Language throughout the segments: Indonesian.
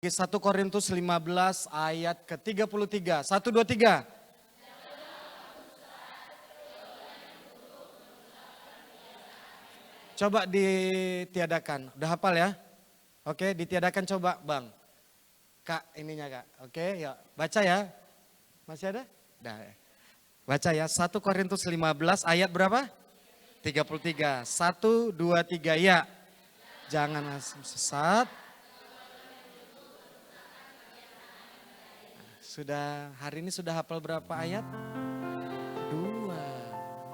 1 Korintus 15 ayat ke-33. 1, 2, 3. Coba ditiadakan. Udah hafal ya? Oke, ditiadakan coba Bang. Kak, ininya Kak. Oke, ya. Baca ya. Masih ada? Udah. Baca ya. 1 Korintus 15 ayat berapa? 33. 1, 2, 3. Ya. Jangan sesat. Sudah hari ini sudah hafal berapa ayat? 2.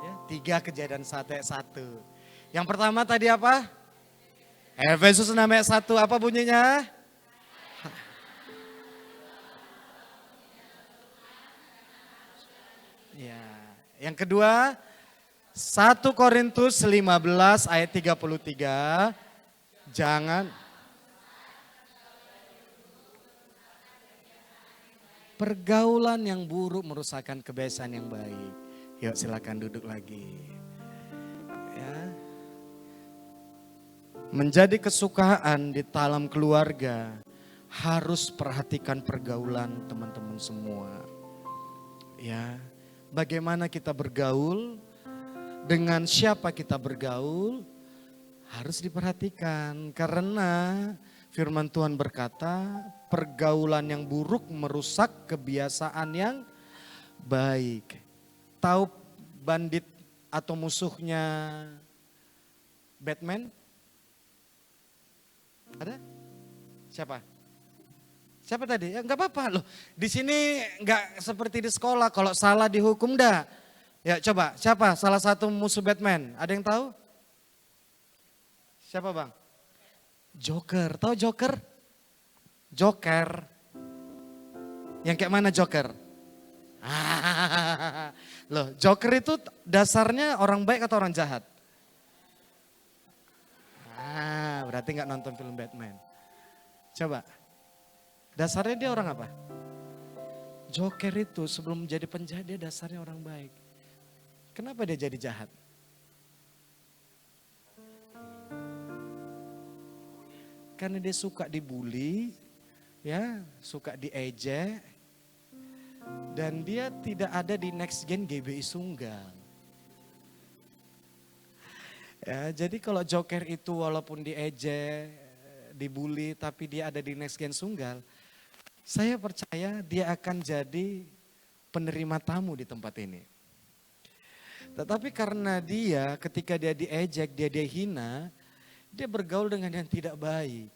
Ya, 3 Kejadian 1 ayat 1. Yang pertama tadi apa? Efesus 6 ayat 1. Apa bunyinya? Ya. Yang kedua 1 Korintus 15 ayat 33. Jangan pergaulan yang buruk merusakkan kebiasaan yang baik. Yuk silakan duduk lagi. Ya. Menjadi kesukaan di dalam keluarga harus perhatikan pergaulan teman-teman semua. Ya. Bagaimana kita bergaul, dengan siapa kita bergaul harus diperhatikan karena firman Tuhan berkata, pergaulan yang buruk merusak kebiasaan yang baik. Tahu bandit atau musuhnya Batman? Ada? Siapa? Siapa tadi? Ya enggak apa-apa loh. Di sini enggak seperti di sekolah, kalau salah dihukum dah. Ya coba, siapa salah satu musuh Batman? Ada yang tahu? Siapa Bang? Joker, tahu Joker? Joker. Yang kayak mana Joker? Loh, Joker itu dasarnya orang baik atau orang jahat? Berarti nggak nonton film Batman. Coba, dasarnya dia orang apa? Joker itu sebelum menjadi penjahat dia dasarnya orang baik. Kenapa dia jadi jahat? Karena dia suka dibully, ya, suka diejek, dan dia tidak ada di next gen GBI Sunggal. Ya, jadi kalau Joker itu walaupun diejek, dibully, tapi dia ada di next gen Sunggal, saya percaya dia akan jadi penerima tamu di tempat ini. Tetapi karena dia ketika dia diejek, dia dihina, dia bergaul dengan yang tidak baik.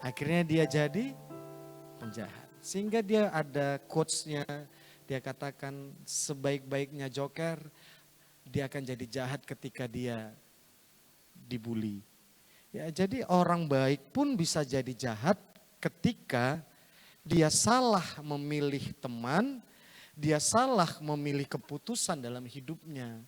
Akhirnya dia jadi penjahat. Sehingga dia ada quotes-nya, dia katakan sebaik-baiknya Joker, dia akan jadi jahat ketika dia dibully. Ya, jadi orang baik pun bisa jadi jahat ketika dia salah memilih teman, dia salah memilih keputusan dalam hidupnya.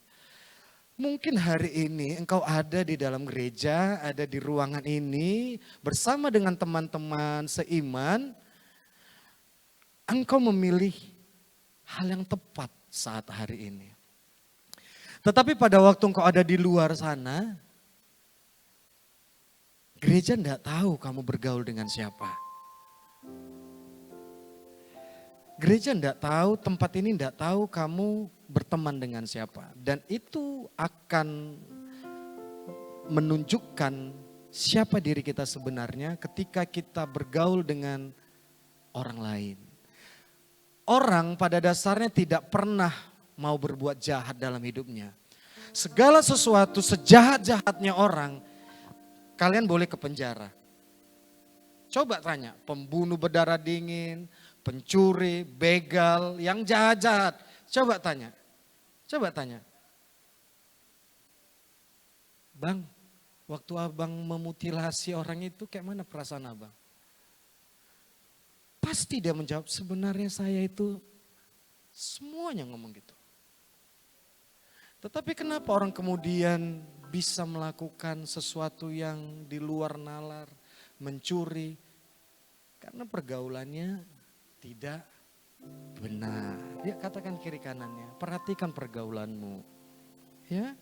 Mungkin hari ini engkau ada di dalam gereja, ada di ruangan ini bersama dengan teman-teman seiman. Engkau memilih hal yang tepat saat hari ini. Tetapi pada waktu engkau ada di luar sana, gereja enggak tahu kamu bergaul dengan siapa. Gereja enggak tahu, tempat ini enggak tahu kamu berteman dengan siapa. Dan itu akan menunjukkan siapa diri kita sebenarnya ketika kita bergaul dengan orang lain. Orang pada dasarnya tidak pernah mau berbuat jahat dalam hidupnya. Segala sesuatu sejahat-jahatnya orang, kalian boleh ke penjara. Coba tanya, pembunuh berdarah dingin, pencuri, begal, yang jahat-jahat. Coba tanya. Bang, waktu abang memutilasi orang itu kayak mana perasaan abang? Pasti dia menjawab, sebenarnya saya itu semuanya ngomong gitu. Tetapi kenapa orang kemudian bisa melakukan sesuatu yang di luar nalar, mencuri? Karena pergaulannya tidak benar. Ya katakan kiri kanannya, perhatikan pergaulanmu. Ya,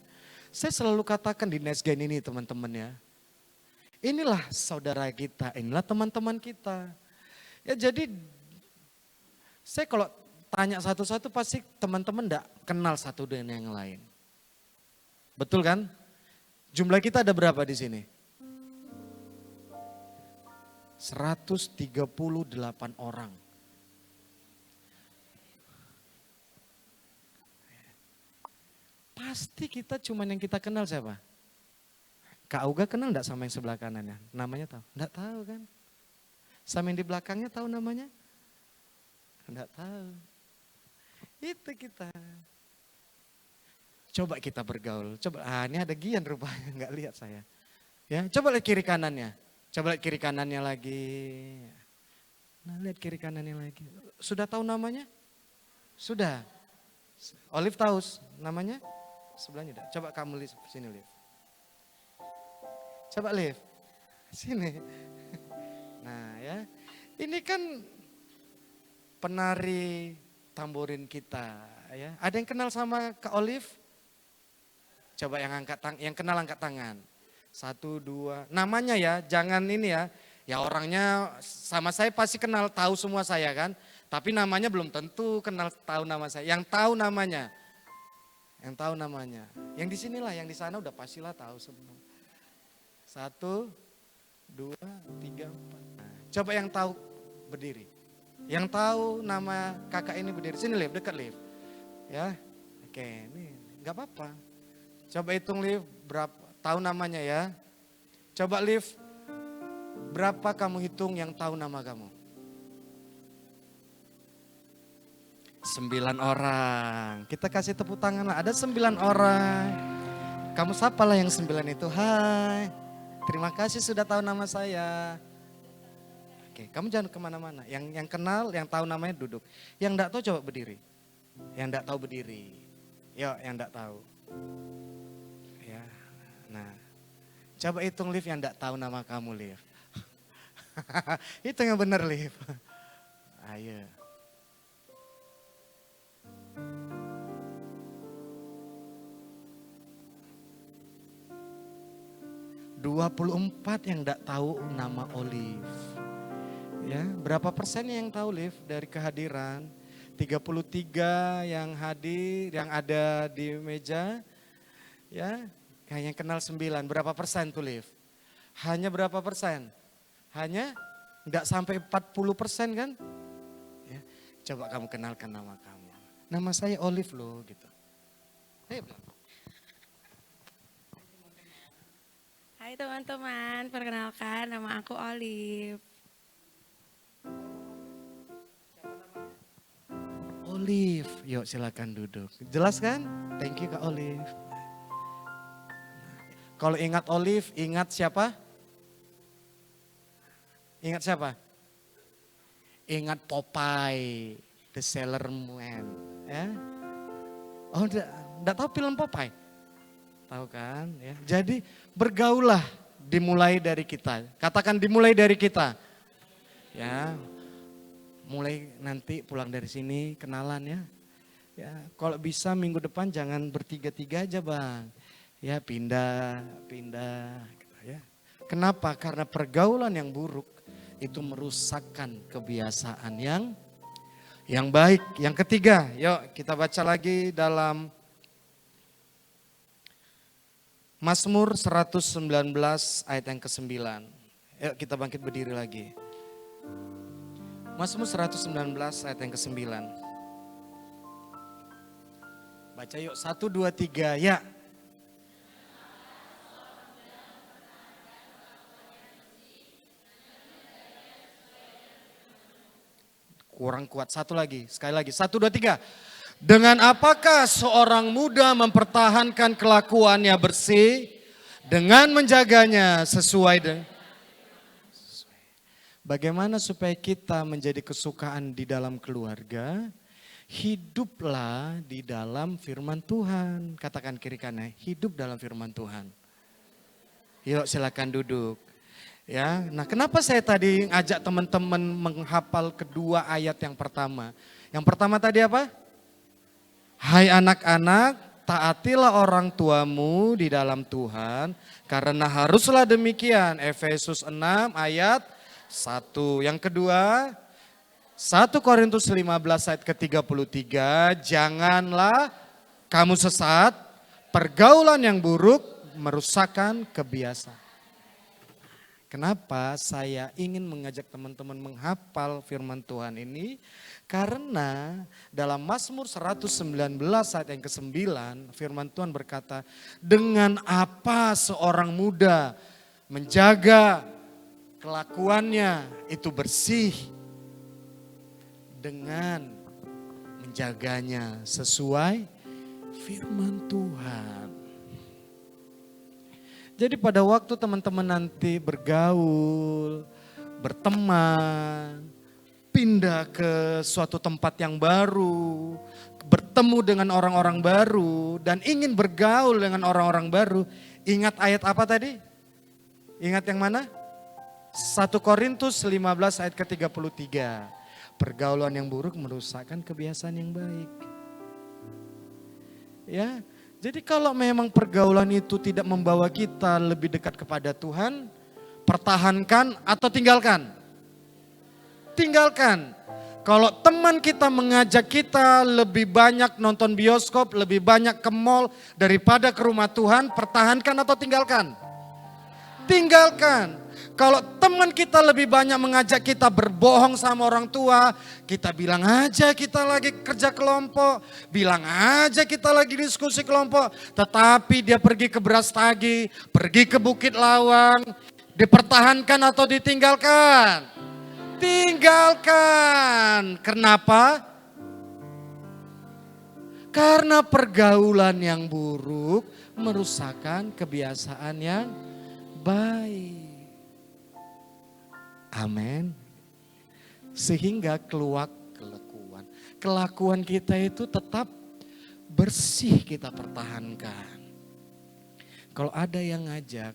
saya selalu katakan di next gen ini teman-teman ya. Inilah saudara kita, inilah teman-teman kita. Ya jadi saya kalau tanya satu-satu pasti teman-teman enggak kenal satu dengan yang lain. Betul kan? Jumlah kita ada berapa di sini? 138 orang. Pasti kita cuman yang kita kenal siapa? Kak Auga kenal enggak sama yang sebelah kanannya? Namanya tahu? Enggak tahu kan? Sama yang di belakangnya tahu namanya? Enggak tahu. Itu kita. Coba kita bergaul. Coba, ini ada Gian rupanya, enggak lihat saya. Ya, coba lihat kiri kanannya. Coba lihat kiri kanannya lagi. Nah, lihat kiri kanannya lagi. Sudah tahu namanya? Sudah. Olive tahu namanya? Sebelahnya enggak? Coba kamu lihat sini, Liv. Coba Liv, sini. Nah ya, ini kan penari tamborin kita ya. Ada yang kenal sama Kak Olive? Coba yang kenal angkat tangan. 1, 2, namanya ya, jangan ini ya. Ya orangnya sama saya pasti kenal, tahu semua saya kan. Tapi namanya belum tentu kenal tahu nama saya. Yang tahu namanya. Yang tahu namanya. Yang di sinilah, yang di sana udah pastilah tahu semua. 1, 2, 3, 4. Nah, coba yang tahu berdiri. Yang tahu nama kakak ini berdiri. Sini Liv, dekat Liv. Ya, oke, ini nggak apa-apa. Coba hitung Liv, berapa tahu namanya ya. Coba Liv, berapa kamu hitung yang tahu nama kamu? 9 orang. Kita kasih tepuk tangan lah. Ada 9 orang. Kamu sapalah yang 9 itu. Hai. Terima kasih sudah tahu nama saya. Oke, kamu jangan kemana-mana. Yang kenal, yang tahu namanya duduk. Yang enggak tahu coba berdiri. Yang enggak tahu berdiri. Yuk, yang enggak tahu. Ya, nah. Coba hitung Liv yang enggak tahu nama kamu Liv. Itu yang benar Liv. Ayo. 24 yang enggak tahu nama Olive. Ya, berapa persen yang tahu Liv dari kehadiran? 33 yang hadir, yang ada di meja. Ya, yang kenal 9. Berapa persen tuh Liv? Hanya berapa persen? Hanya enggak sampai 40% kan? Ya, coba kamu kenalkan nama kamu. Nama saya Olive loh gitu. Ayo. Hai teman-teman, perkenalkan nama aku Olive. Olive, yuk silakan duduk. Jelas kan? Thank you Kak Olive. Kalau ingat Olive, ingat siapa? Ingat siapa? Ingat Popeye, the Sailor Man. Ya? Oh, enggak tahu film Popeye? Tahu kan? Ya. Jadi bergaulah dimulai dari kita. Katakan dimulai dari kita. Ya, mulai nanti pulang dari sini kenalan ya. Ya, kalau bisa minggu depan jangan bertiga-tiga aja bang. Ya pindah. Gitu, ya. Kenapa? Karena pergaulan yang buruk itu merusakkan kebiasaan yang baik. Yang ketiga, yuk kita baca lagi dalam Mazmur 119 ayat yang ke-9. Yuk kita bangkit berdiri lagi. Mazmur 119 ayat yang ke-9. Baca yuk 1, 2, 3 ya. Kurang kuat, satu lagi, sekali lagi. 1, 2, 3. Dengan apakah seorang muda mempertahankan kelakuannya bersih dengan menjaganya sesuai dengan... Bagaimana supaya kita menjadi kesukaan di dalam keluarga? Hiduplah di dalam firman Tuhan. Katakan kiri kanan, hidup dalam firman Tuhan. Yuk silakan duduk. Ya, nah kenapa saya tadi ngajak teman-teman menghafal kedua ayat yang pertama? Yang pertama tadi apa? Hai anak-anak, taatilah orang tuamu di dalam Tuhan, karena haruslah demikian. Efesus 6 ayat 1. Yang kedua, 1 Korintus 15 ayat ke-33, janganlah kamu sesat, pergaulan yang buruk merusakkan kebiasaan. Kenapa saya ingin mengajak teman-teman menghafal firman Tuhan ini? Karena dalam Mazmur 119 ayat yang ke-9 firman Tuhan berkata, dengan apa seorang muda menjaga kelakuannya itu bersih, dengan menjaganya sesuai firman Tuhan. Jadi pada waktu teman-teman nanti bergaul, berteman, pindah ke suatu tempat yang baru, bertemu dengan orang-orang baru, dan ingin bergaul dengan orang-orang baru, ingat ayat apa tadi? Ingat yang mana? 1 Korintus 15 ayat ke-33. Pergaulan yang buruk merusakkan kebiasaan yang baik. Ya, jadi kalau memang pergaulan itu tidak membawa kita lebih dekat kepada Tuhan, pertahankan atau tinggalkan? Tinggalkan. Kalau teman kita mengajak kita lebih banyak nonton bioskop, lebih banyak ke mall daripada ke rumah Tuhan, pertahankan atau tinggalkan? Tinggalkan. Kalau teman kita lebih banyak mengajak kita berbohong sama orang tua, kita bilang aja kita lagi kerja kelompok, bilang aja kita lagi diskusi kelompok, tetapi dia pergi ke Brastagi, pergi ke Bukit Lawang, dipertahankan atau ditinggalkan? Tinggalkan. Kenapa? Karena pergaulan yang buruk merusakkan kebiasaan yang baik. Amin. Sehingga keluar kelakuan. Kelakuan kita itu tetap bersih kita pertahankan. Kalau ada yang ngajak,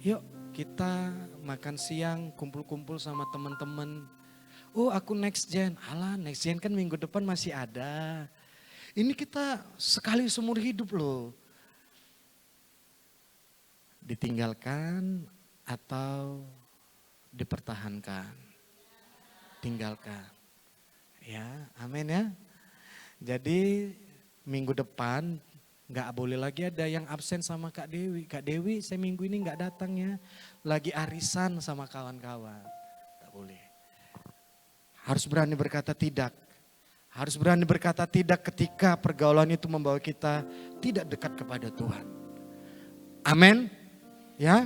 yuk kita makan siang kumpul-kumpul sama teman-teman. Oh aku next gen, alah next gen kan minggu depan masih ada. Ini kita sekali seumur hidup loh. Ditinggalkan atau dipertahankan? Tinggalkan. Ya, amin ya. Jadi minggu depan nggak boleh lagi ada yang absen sama Kak Dewi. Kak Dewi saya minggu ini nggak datang ya. Lagi arisan sama kawan-kawan. Tak boleh. Harus berani berkata tidak. Harus berani berkata tidak ketika pergaulan itu membawa kita tidak dekat kepada Tuhan. Amin. Ya,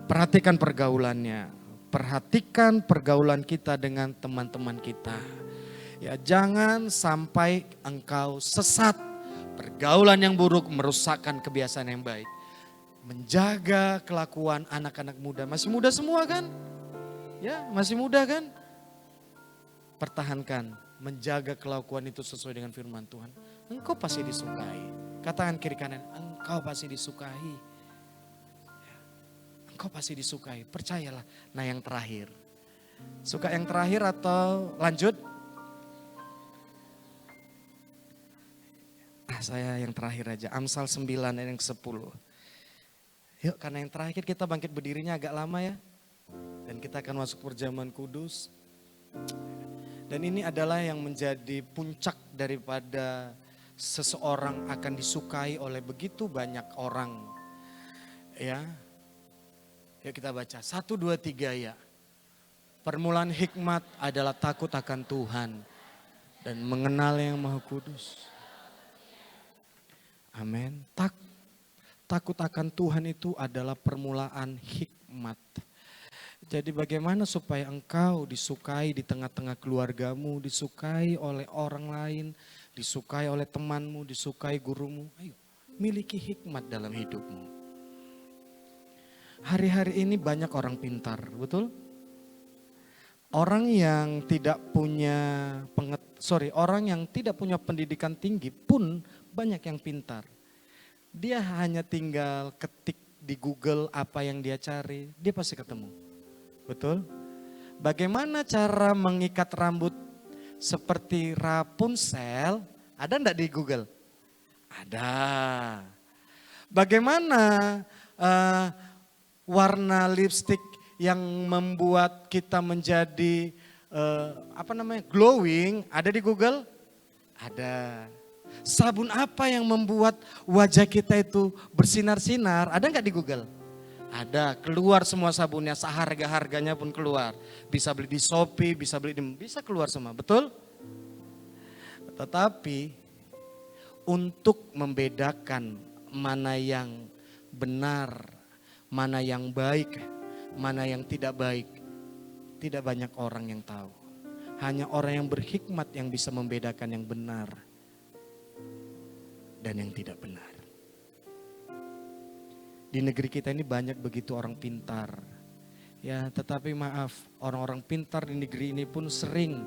perhatikan pergaulannya. Perhatikan pergaulan kita dengan teman-teman kita. Ya, jangan sampai engkau sesat. Pergaulan yang buruk merusakkan kebiasaan yang baik. Menjaga kelakuan anak-anak muda. Masih muda semua kan? Ya, masih muda kan? Pertahankan. Menjaga kelakuan itu sesuai dengan firman Tuhan. Engkau pasti disukai. Katakan kiri kanan, engkau pasti disukai. Engkau pasti disukai, percayalah. Nah yang terakhir. Suka yang terakhir atau lanjut? Saya yang terakhir aja. Amsal 9 ayat yang ke-10. Yuk karena yang terakhir kita bangkit berdirinya agak lama ya. Dan kita akan masuk perjamuan kudus. Dan ini adalah yang menjadi puncak daripada seseorang akan disukai oleh begitu banyak orang. Ya. Yuk kita baca, 1, 2, 3 ya. Permulaan hikmat adalah takut akan Tuhan dan mengenal yang Maha Kudus. Amin. Takut akan Tuhan itu adalah permulaan hikmat. Jadi bagaimana supaya engkau disukai di tengah-tengah keluargamu, disukai oleh orang lain, disukai oleh temanmu, disukai gurumu. Ayo, miliki hikmat dalam hidupmu. Hari-hari ini banyak orang pintar, betul? Orang yang tidak punya orang yang tidak punya pendidikan tinggi pun banyak yang pintar. Dia hanya tinggal ketik di Google apa yang dia cari, dia pasti ketemu. Betul? Bagaimana cara mengikat rambut seperti Rapunzel? Ada enggak di Google? Ada. Bagaimana warna lipstik yang membuat kita menjadi glowing, ada di Google? Ada. Sabun apa yang membuat wajah kita itu bersinar-sinar? Ada nggak di Google? Ada, keluar semua sabunnya, seharga-harganya pun keluar. Bisa beli di Shopee, bisa keluar semua, betul? Tetapi untuk membedakan mana yang benar, mana yang baik, mana yang tidak baik, tidak banyak orang yang tahu. Hanya orang yang berhikmat yang bisa membedakan yang benar dan yang tidak benar. Di negeri kita ini banyak begitu orang pintar. Ya, tetapi maaf, orang-orang pintar di negeri ini pun sering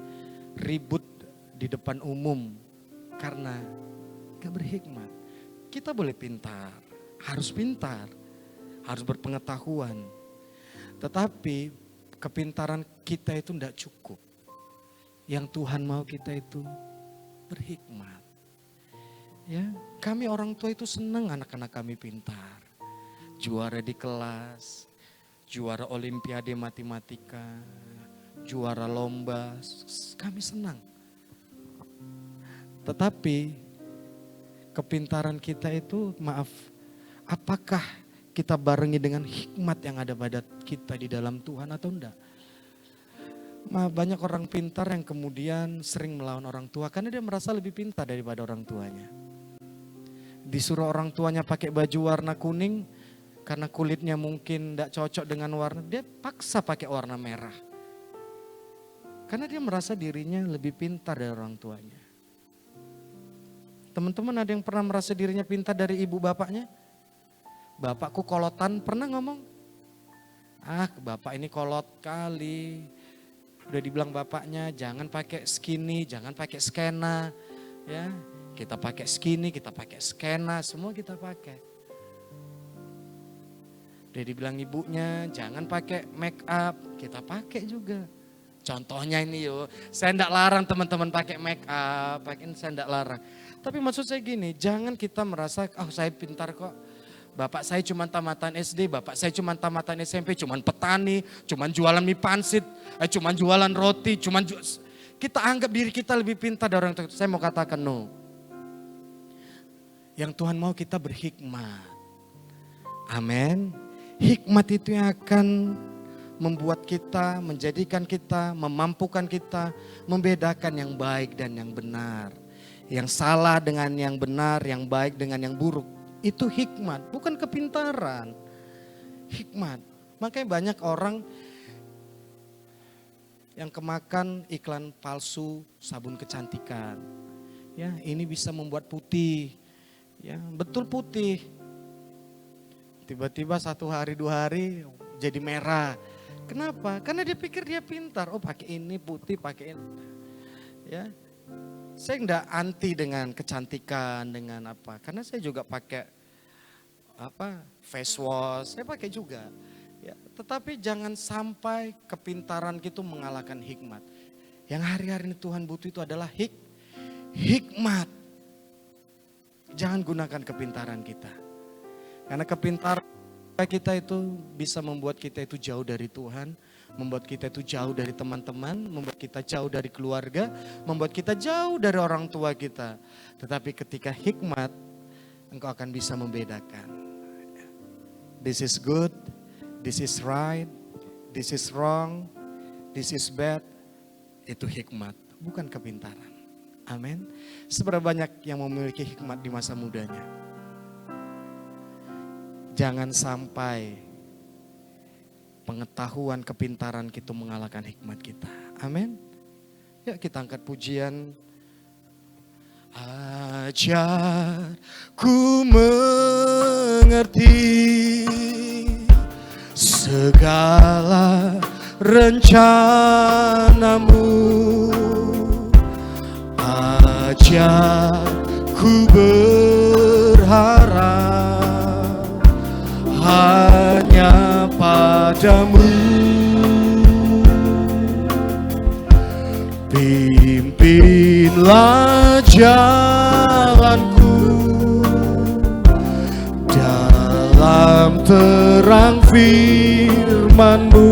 ribut di depan umum karena gak berhikmat. Kita boleh pintar, harus berpengetahuan. Tetapi kepintaran kita itu tidak cukup. Yang Tuhan mau kita itu berhikmat. Ya, kami orang tua itu senang anak-anak kami pintar. Juara di kelas, juara olimpiade matematika, juara lomba, kami senang. Tetapi kepintaran kita itu, maaf, apakah kita barengi dengan hikmat yang ada pada kita di dalam Tuhan atau enggak? Banyak orang pintar yang kemudian sering melawan orang tua karena dia merasa lebih pintar daripada orang tuanya. Disuruh orang tuanya pakai baju warna kuning karena kulitnya mungkin tidak cocok dengan warna, dia paksa pakai warna merah. Karena dia merasa dirinya lebih pintar dari orang tuanya. Teman-teman ada yang pernah merasa dirinya pintar dari ibu bapaknya? Bapakku kolotan, pernah ngomong? Bapak ini kolot kali. Udah dibilang bapaknya jangan pakai skinny, jangan pakai skena. Ya, kita pakai skinny, kita pakai skena, semua kita pakai. Udah dibilang ibunya jangan pakai make up, kita pakai juga. Contohnya ini yo, saya enggak larang teman-teman pakai make up, saya enggak larang. Tapi maksud saya gini, jangan kita merasa, saya pintar kok. Bapak saya cuma tamatan SD, bapak saya cuma tamatan SMP, cuma petani, cuma jualan mie pansit, cuma jualan roti, kita anggap diri kita lebih pintar dari orang tua. Saya mau katakan no. Yang Tuhan mau kita berhikmat. Amin. Hikmat itu yang akan membuat kita, menjadikan kita, memampukan kita, membedakan yang baik dan yang benar. Yang salah dengan yang benar, yang baik dengan yang buruk. Itu hikmat, bukan kepintaran. Hikmat. Makanya banyak orang yang kemakan iklan palsu sabun kecantikan. Ya, ini bisa membuat putih. Ya, betul putih. Tiba-tiba 1 hari 2 hari jadi merah. Kenapa? Karena dia pikir dia pintar. Pakai ini putih, pakai ini. Ya, saya enggak anti dengan kecantikan, dengan apa. Karena saya juga pakai face wash, saya pakai juga. Ya, tetapi jangan sampai kepintaran kita mengalahkan hikmat. Yang hari-hari ini Tuhan butuh itu adalah hikmat. Jangan gunakan kepintaran kita. Karena kepintaran kita itu bisa membuat kita itu jauh dari Tuhan, membuat kita itu jauh dari teman-teman, membuat kita jauh dari keluarga, membuat kita jauh dari orang tua kita. Tetapi ketika hikmat, engkau akan bisa membedakan. This is good, this is right, this is wrong, this is bad. Itu hikmat, bukan kepintaran. Amin. Seberapa banyak yang memiliki hikmat di masa mudanya? Jangan sampai pengetahuan, kepintaran kita mengalahkan hikmat kita. Amin. Ya, kita angkat pujian. Ajar ku mengerti segala rencanamu. Ajar ku berharap hanya padamu. Pimpinlah jalanku dalam terang firman-Mu.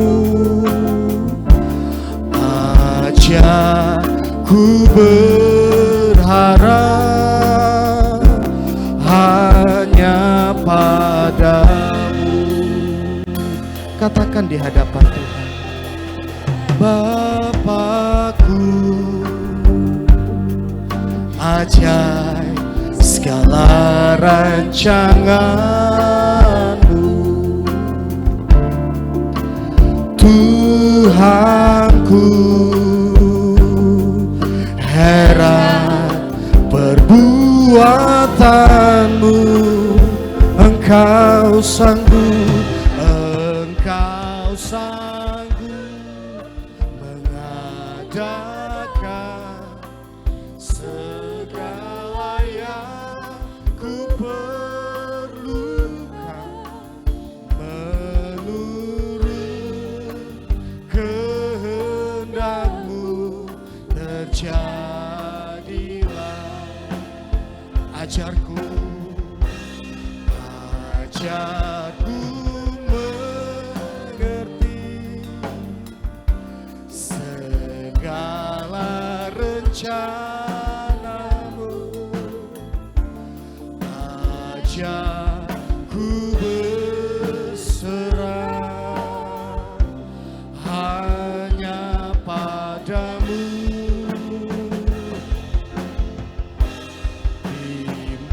Saja ku berharap hanya padamu. Katakan di hadapan Tuhan, Bapakku, ajaib segala rancanganmu. Tuhanku, heran perbuatanmu. Engkau sanggup mengadakan segala yang ku perlukan menurut kehendakmu. Terjadilah, ajarku mengerti segala rencanamu. Ajarku berserah hanya padamu.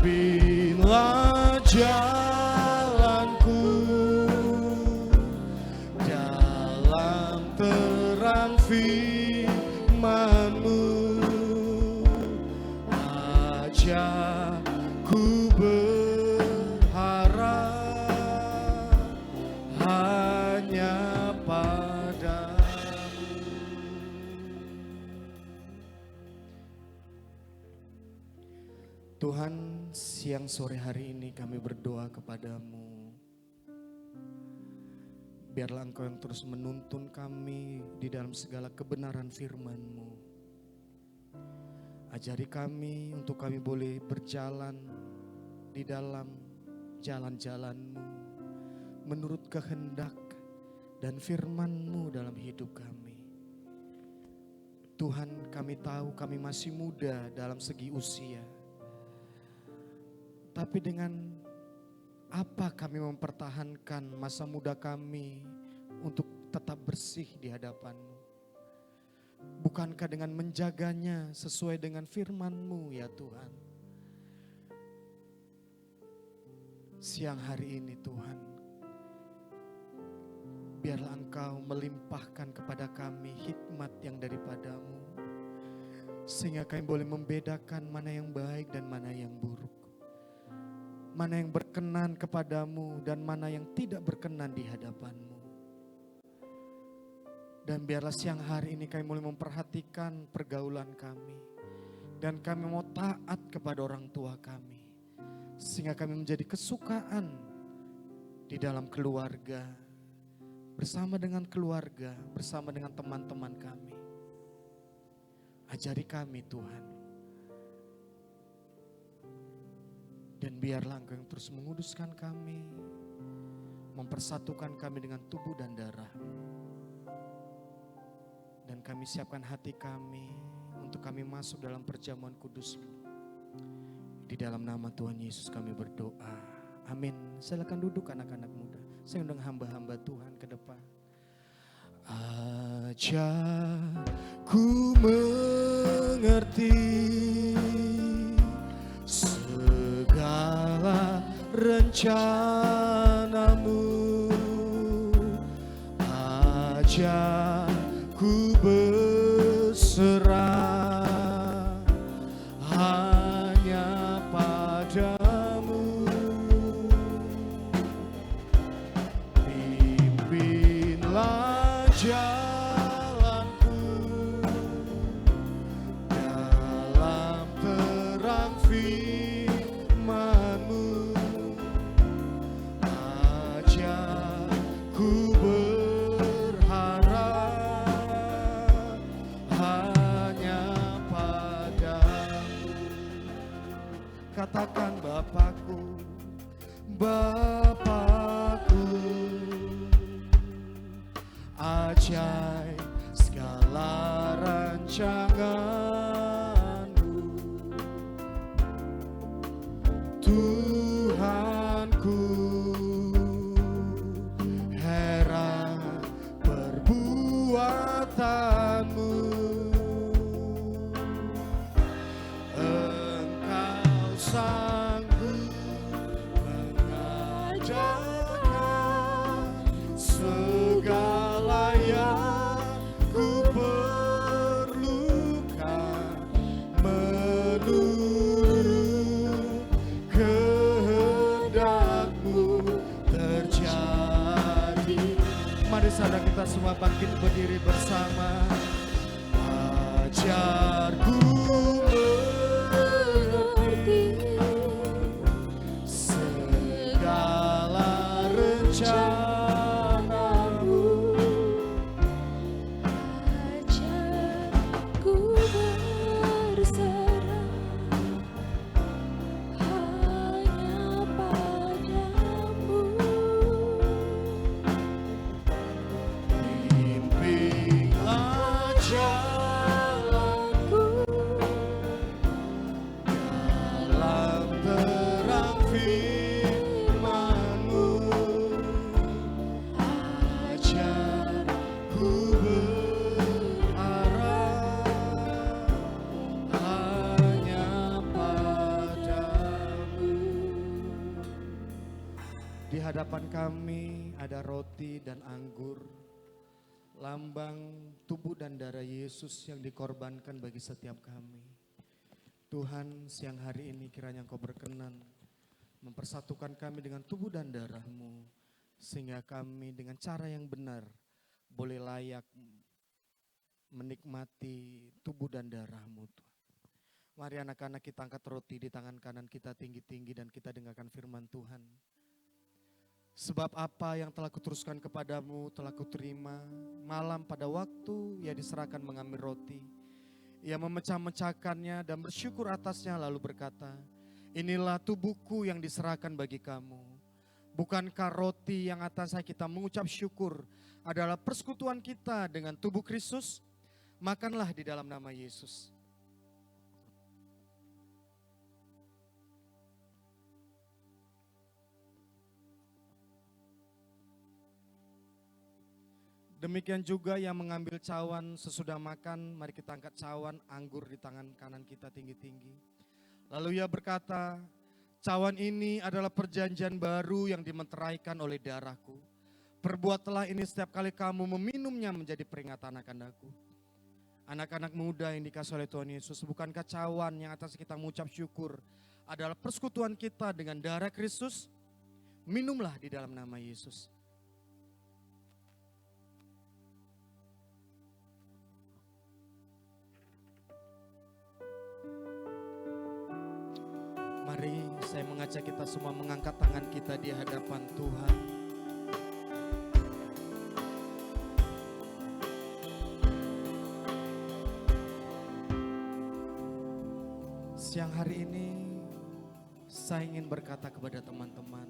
Pimpinlah jalanku dalam terang firman-Mu. Ajarku berharap hanya padamu. Tuhan, siang sore hari ini kami berdoa kepadamu. Biarlah Engkau yang terus menuntun kami di dalam segala kebenaran firman-Mu. Ajari kami untuk kami boleh berjalan di dalam jalan-jalan-Mu menurut kehendak dan firman-Mu dalam hidup kami. Tuhan, kami tahu kami masih muda dalam segi usia. Tapi dengan apa kami mempertahankan masa muda kami untuk tetap bersih di hadapan-Mu? Bukankah dengan menjaganya sesuai dengan firman-Mu ya Tuhan? Siang hari ini Tuhan, biarlah Engkau melimpahkan kepada kami hikmat yang daripada-Mu, sehingga kami boleh membedakan mana yang baik dan mana yang buruk. Mana yang berkenan kepadamu dan mana yang tidak berkenan di hadapan-Mu. Dan biarlah siang hari ini kami mulai memperhatikan pergaulan kami. Dan kami mau taat kepada orang tua kami. Sehingga kami menjadi kesukaan di dalam keluarga. Bersama dengan keluarga, bersama dengan teman-teman kami. Ajari kami Tuhan. Dan biarlah Engkau yang terus menguduskan kami, mempersatukan kami dengan tubuh dan darah. Dan kami siapkan hati kami untuk kami masuk dalam perjamuan kudus-Mu. Di dalam nama Tuhan Yesus kami berdoa. Amin. Silakan duduk anak-anak muda. Saya undang hamba-hamba Tuhan ke depan. Ajarku mengerti segala rencanamu. Ajarku berserah hanya padamu. Pimpinlah jalanku dalam terang firman-Mu. Ajarku berharap hanya padamu. Katakan Bapakku, Bapakku, ajaib segala rancangan. rancangan-Mu, Tuhanku. Heran perbuatan-Mu, Engkau sanggup mengajarkan segala yang ku perlukan menurut kehendak-Mu terjadi. Mari saudara kita semua bangkit berdiri bersama. Ajarku mengerti segala rencana-Mu, Ajarku berserah hanya padamu. bimbinglah jalanku dalam terang firman-Mu. Ajarku berharap hanya padamu. Di hadapan kami ada roti dan anggur, lambang tubuh dan darah Yesus yang dikorbankan bagi setiap kami. Tuhan, siang hari ini kiranya Engkau berkenan mempersatukan kami dengan tubuh dan darah-Mu, sehingga kami dengan cara yang benar boleh layak menikmati tubuh dan darah-Mu. Tuhan. Mari anak-anak kita angkat roti di tangan kanan kita tinggi-tinggi dan kita dengarkan firman Tuhan. Sebab apa yang telah kuteruskan kepadamu telah kuterima. Malam pada waktu ia diserahkan mengambil roti, ia memecah-mecahkannya dan bersyukur atasnya lalu berkata, inilah tubuhku yang diserahkan bagi kamu. Bukankah roti yang atasnya kita mengucap syukur adalah persekutuan kita dengan tubuh Kristus? Makanlah di dalam nama Yesus. Demikian juga yang mengambil cawan sesudah makan, mari kita angkat cawan anggur di tangan kanan kita tinggi-tinggi. Lalu ia berkata, cawan ini adalah perjanjian baru yang dimeteraikan oleh darahku. Perbuatlah ini setiap kali kamu meminumnya menjadi peringatan akan aku. Anak-anak muda yang dikasih oleh Tuhan Yesus, bukankah cawan yang atas kita mengucap syukur adalah persekutuan kita dengan darah Kristus? Minumlah di dalam nama Yesus. Mari saya mengajak kita semua mengangkat tangan kita di hadapan Tuhan. Siang hari ini saya ingin berkata kepada teman-teman,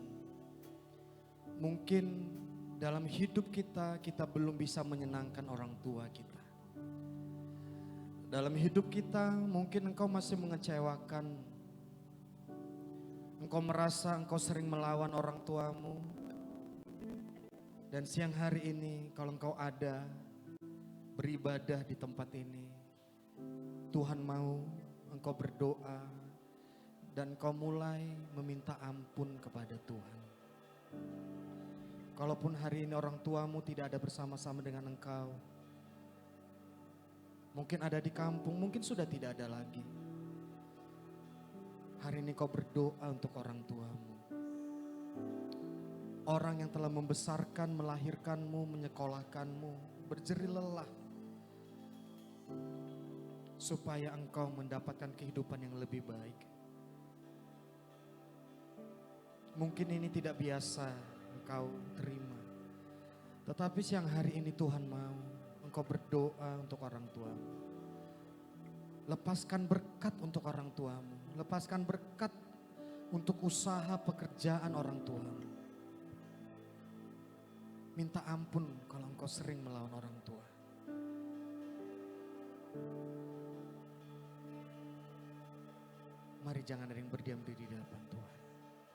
mungkin dalam hidup kita belum bisa menyenangkan orang tua kita. Dalam hidup kita mungkin engkau masih mengecewakan. Engkau merasa engkau sering melawan orang tuamu. Dan siang hari ini kalau engkau ada beribadah di tempat ini, Tuhan mau engkau berdoa dan engkau mulai meminta ampun kepada Tuhan. Kalaupun hari ini orang tuamu tidak ada bersama-sama dengan engkau, mungkin ada di kampung, mungkin sudah tidak ada lagi. Hari ini kau berdoa untuk orang tuamu. Orang yang telah membesarkan, melahirkanmu, menyekolahkanmu, berjerih lelah. Supaya engkau mendapatkan kehidupan yang lebih baik. Mungkin ini tidak biasa engkau terima. Tetapi siang hari ini Tuhan mau engkau berdoa untuk orang tuamu. Lepaskan berkat untuk orang tuamu. Lepaskan berkat untuk usaha pekerjaan orang tuamu. Minta ampun kalau engkau sering melawan orang tua. Mari jangan ada yang berdiam diri di hadapan Tuhan.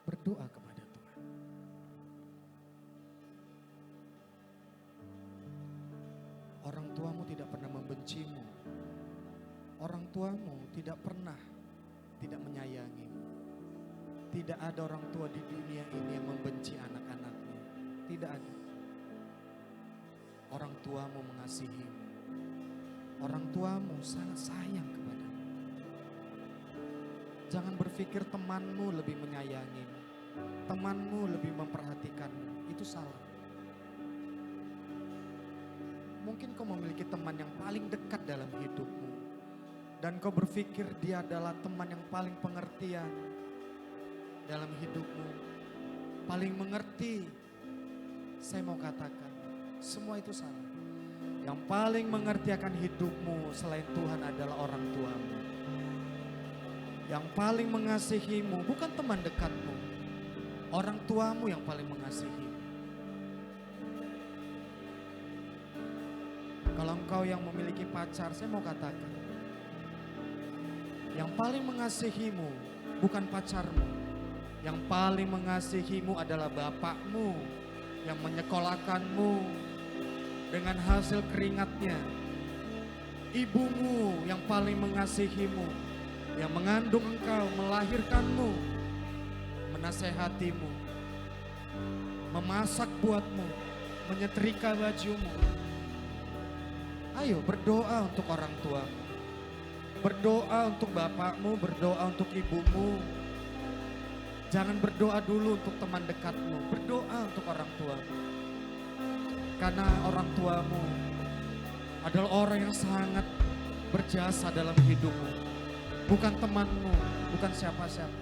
Berdoa kepada Tuhan. Orang tuamu tidak pernah membencimu. Orang tuamu tidak pernah tidak menyayangimu. Tidak ada orang tua di dunia ini yang membenci anak-anaknya. Tidak ada. Orang tuamu mengasihimu. Orang tuamu sangat sayang kepadamu. Jangan berpikir temanmu lebih menyayangimu. Temanmu lebih memperhatikanmu. Itu salah. Mungkin kau memiliki teman yang paling dekat dalam hidupmu. Dan kau berpikir dia adalah teman yang paling pengertian dalam hidupmu. Paling mengerti. Saya mau katakan, semua itu salah. Yang paling mengerti akan hidupmu selain Tuhan adalah orang tuamu. Yang paling mengasihimu bukan teman dekatmu. Orang tuamu yang paling mengasihimu. Kalau engkau yang memiliki pacar, saya mau katakan, yang paling mengasihimu bukan pacarmu. Yang paling mengasihimu adalah bapakmu yang menyekolahkanmu dengan hasil keringatnya. Ibumu yang paling mengasihimu, yang mengandung engkau, melahirkanmu, menasehatimu, memasak buatmu, menyetrika bajumu. Ayo berdoa untuk orang tuamu. Berdoa untuk bapakmu, berdoa untuk ibumu. Jangan berdoa dulu untuk teman dekatmu, berdoa untuk orang tuamu. Karena orang tuamu adalah orang yang sangat berjasa dalam hidupmu. Bukan temanmu, bukan siapa-siapa.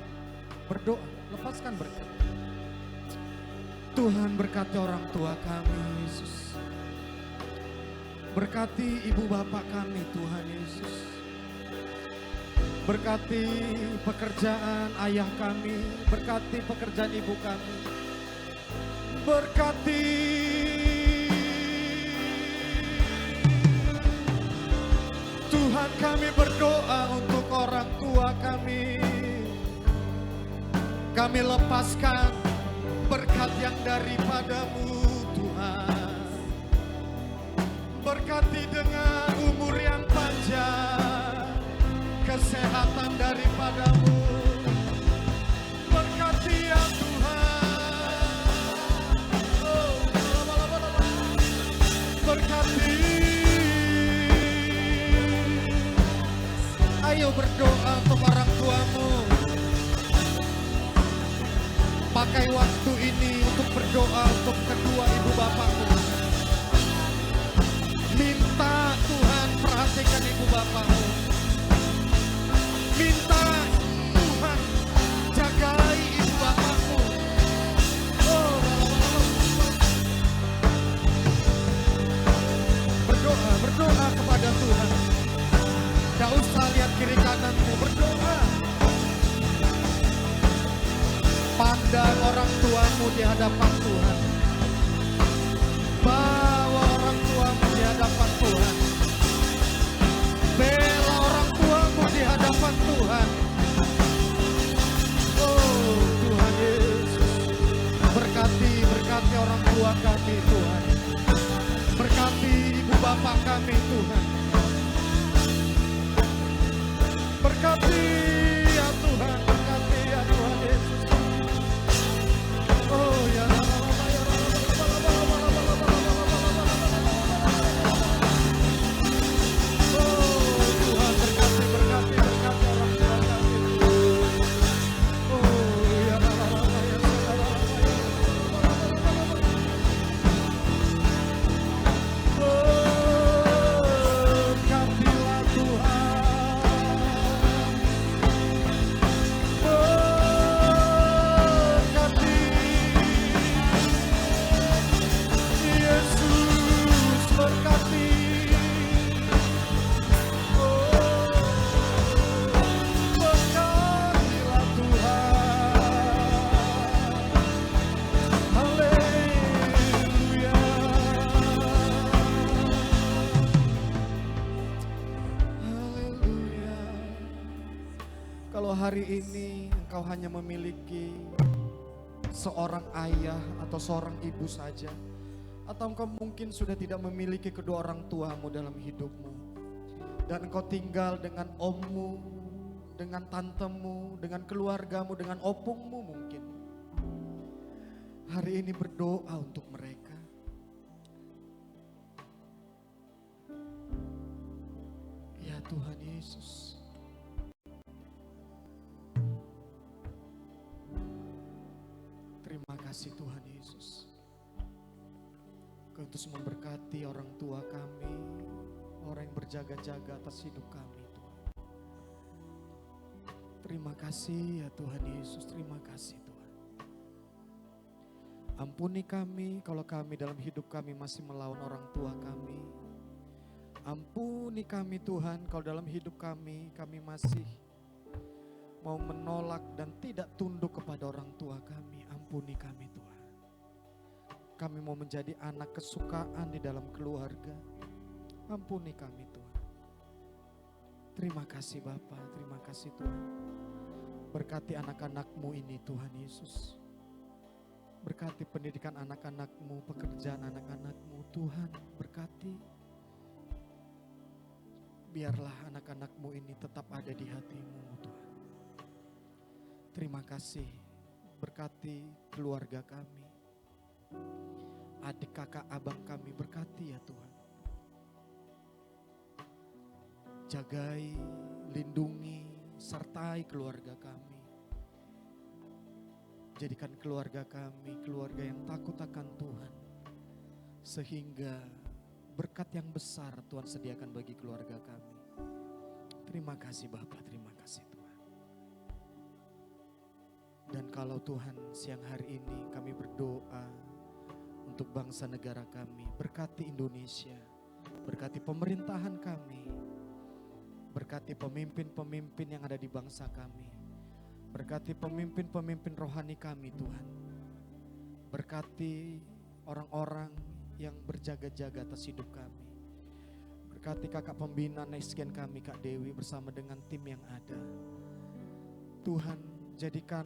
Berdoa, lepaskan berkat. Tuhan berkati orang tua kami, Yesus. Berkati ibu bapak kami, Tuhan Yesus. Berkati pekerjaan ayah kami, berkati pekerjaan ibu kami. Berkati Tuhan, kami berdoa untuk orang tua kami. Kami lepaskan berkat yang daripadamu, Tuhan. Berkati dengan umur yang panjang, kesehatan daripadamu. Berkati ya Tuhan. Berkati. Ayo berdoa untuk orang tuamu. Pakai waktu ini untuk berdoa untuk kedua ibu bapakmu. Minta Tuhan perhatikan ibu bapakmu. Minta Tuhan jagai ibu bapakmu. Oh, berdoa kepada Tuhan. Gak usah lihat kiri kananmu, berdoa. Pandang orang tuamu di hadapan Tuhan. Bawa orang tuamu di hadapan Tuhan. Bela orang tuamu di hadapan Tuhan. Oh Tuhan Yesus. Berkati orang tua kami Tuhan. Berkati ibu bapak kami Tuhan. Berkati ya Tuhan, berkati ya Tuhan Yesus. Oh ya Kalau hari ini engkau hanya memiliki seorang ayah atau seorang ibu saja, atau engkau mungkin sudah tidak memiliki kedua orang tuamu dalam hidupmu, dan engkau tinggal dengan ommu, dengan tantemu, dengan keluargamu, dengan opungmu mungkin. Hari ini berdoa untuk mereka. Ya Tuhan Yesus. Terima kasih Tuhan Yesus. Kau terus memberkati orang tua kami, orang yang berjaga-jaga atas hidup kami Tuhan. Terima kasih ya Tuhan Yesus, terima kasih Tuhan. Ampuni kami kalau kami dalam hidup kami masih melawan orang tua kami. Ampuni kami Tuhan kalau dalam hidup kami masih mau menolak dan tidak tunduk kepada orang tua kami. Ampuni kami Tuhan. Kami mau menjadi anak kesukaan di dalam keluarga. Ampuni kami Tuhan. Terima kasih Bapa, terima kasih Tuhan. Berkati anak-anak-Mu ini Tuhan Yesus. Berkati pendidikan anak-anak-Mu, pekerjaan anak-anak-Mu Tuhan. Berkati. Biarlah anak-anak-Mu ini tetap ada di hati-Mu Tuhan. Terima kasih. Berkati keluarga kami, adik kakak abang kami, berkati ya Tuhan. Jagai, lindungi, sertai keluarga kami. Jadikan keluarga kami keluarga yang takut akan Tuhan, sehingga berkat yang besar Tuhan sediakan bagi keluarga kami. Terima kasih Bapa, terima kasih Tuhan. Dan kalau Tuhan siang hari ini kami berdoa untuk bangsa negara kami, berkati Indonesia, berkati pemerintahan kami, berkati pemimpin-pemimpin yang ada di bangsa kami, berkati pemimpin-pemimpin rohani kami Tuhan, berkati orang-orang yang berjaga-jaga atas hidup kami, berkati kakak pembina Next Gen kami Kak Dewi bersama dengan tim yang ada. Tuhan, jadikan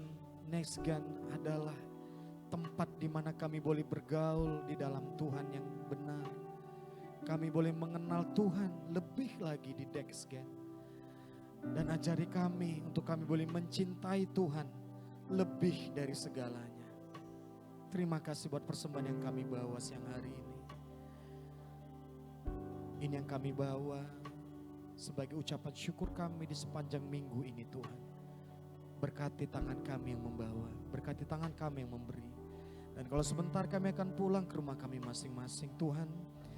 Next Gen adalah tempat di mana kami boleh bergaul di dalam Tuhan yang benar. Kami boleh mengenal Tuhan lebih lagi di Next Gen. Dan ajari kami untuk kami boleh mencintai Tuhan lebih dari segalanya. Terima kasih buat persembahan yang kami bawa siang hari ini. Ini yang kami bawa sebagai ucapan syukur kami di sepanjang minggu ini Tuhan. Berkati tangan kami yang membawa, berkati tangan kami yang memberi. Dan kalau sebentar kami akan pulang ke rumah kami masing-masing, Tuhan,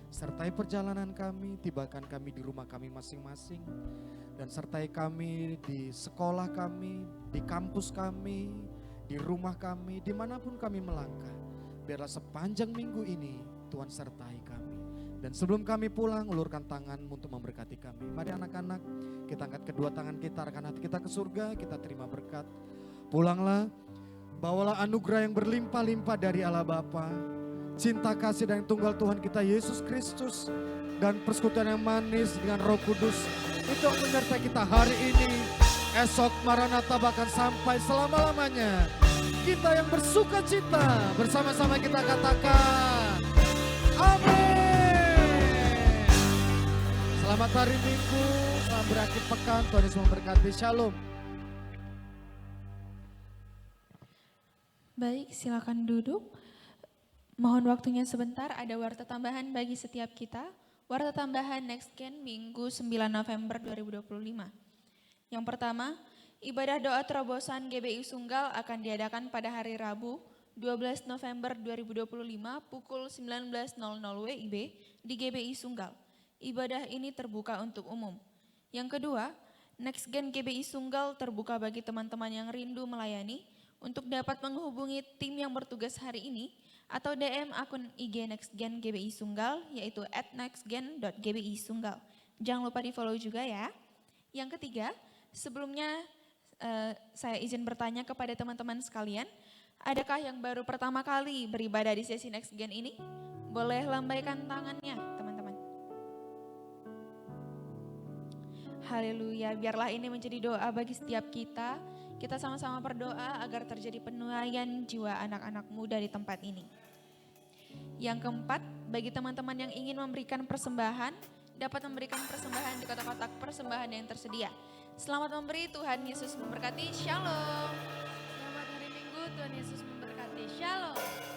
sertai perjalanan kami, tibakan kami di rumah kami masing-masing. Dan sertai kami di sekolah kami, di kampus kami, di rumah kami, dimanapun kami melangkah. Biarlah sepanjang minggu ini Tuhan sertai kami. Dan sebelum kami pulang, ulurkan tangan untuk memberkati kami. Mari anak-anak, kita angkat kedua tangan kita, arahkan hati kita ke surga, kita terima berkat. Pulanglah, bawalah anugerah yang berlimpah-limpah dari Allah Bapa, cinta kasih dan tunggal Tuhan kita Yesus Kristus, dan persekutuan yang manis dengan Roh Kudus itu menyertai kita hari ini, esok, Maranatha, bahkan sampai selama-lamanya. Kita yang bersuka cita, bersama-sama kita katakan, amin. Selamat hari Minggu, selamat berakhir pekan, Tuhan Yesus memberkati, shalom. Baik, silakan duduk. Mohon waktunya sebentar, ada warta tambahan bagi setiap kita. Warta tambahan Next Gen Minggu 9 November 2025. Yang pertama, ibadah doa terobosan GBI Sunggal akan diadakan pada hari Rabu 12 November 2025 pukul 19.00 WIB di GBI Sunggal. Ibadah ini terbuka untuk umum. Yang kedua, Next Gen GBI Sunggal terbuka bagi teman-teman yang rindu melayani untuk dapat menghubungi tim yang bertugas hari ini atau DM akun IG Next Gen GBI Sunggal yaitu @nextgen.gbisunggal. Jangan lupa di follow juga ya. Yang ketiga, sebelumnya saya izin bertanya kepada teman-teman sekalian, adakah yang baru pertama kali beribadah di sesi Next Gen ini? Boleh lambaikan tangannya teman-teman. Haleluya, biarlah ini menjadi doa bagi setiap kita. Kita sama-sama berdoa agar terjadi penuaian jiwa anak-anak muda di tempat ini. Yang keempat, bagi teman-teman yang ingin memberikan persembahan, dapat memberikan persembahan di kotak-kotak persembahan yang tersedia. Selamat memberi, Tuhan Yesus memberkati. Shalom. Selamat hari Minggu, Tuhan Yesus memberkati. Shalom.